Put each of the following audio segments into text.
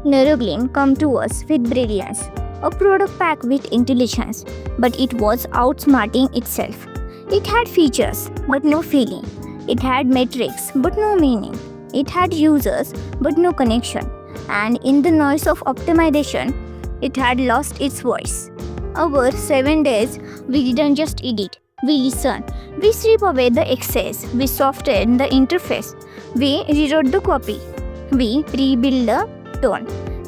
Neurogleam come to us with brilliance, a product packed with intelligence, but it was outsmarting itself. It had features, but no feeling. It had metrics, but no meaning. It had users, but no connection. And in the noise of optimization, it had lost its voice. Over 7 days, we didn't just edit, we listened. We strip away the excess, we softened the interface, we rewrote the copy, we rebuilt the tone,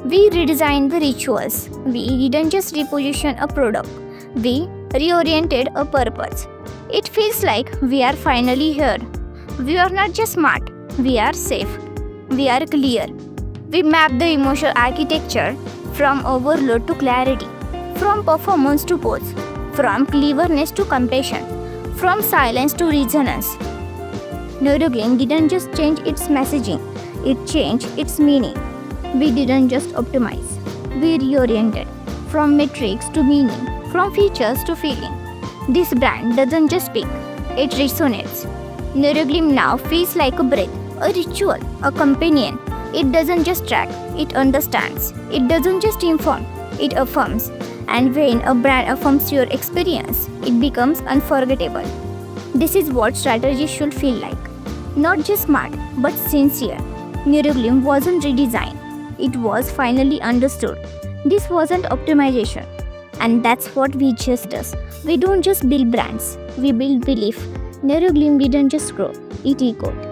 we redesigned the rituals. We didn't just reposition a product, we reoriented a purpose. It feels like we are finally here. We are not just smart, we are safe, we are clear. We map the emotional architecture from overload to clarity, from performance to pose, from cleverness to compassion, from silence to resonance. Neurogleam didn't just change its messaging, it changed its meaning. We didn't just optimize, we reoriented from metrics to meaning, from features to feeling. This brand doesn't just speak, it resonates. Neurogleam now feels like a breath, a ritual, a companion. It doesn't just track, it understands. It doesn't just inform, it affirms. And when a brand affirms your experience, it becomes unforgettable. This is what strategy should feel like. Not just smart, but sincere. Neurogleam wasn't redesigned, it was finally understood. This wasn't optimization. And that's what VGS does. We don't just build brands, we build belief. Neurogleam didn't just grow, it echoed.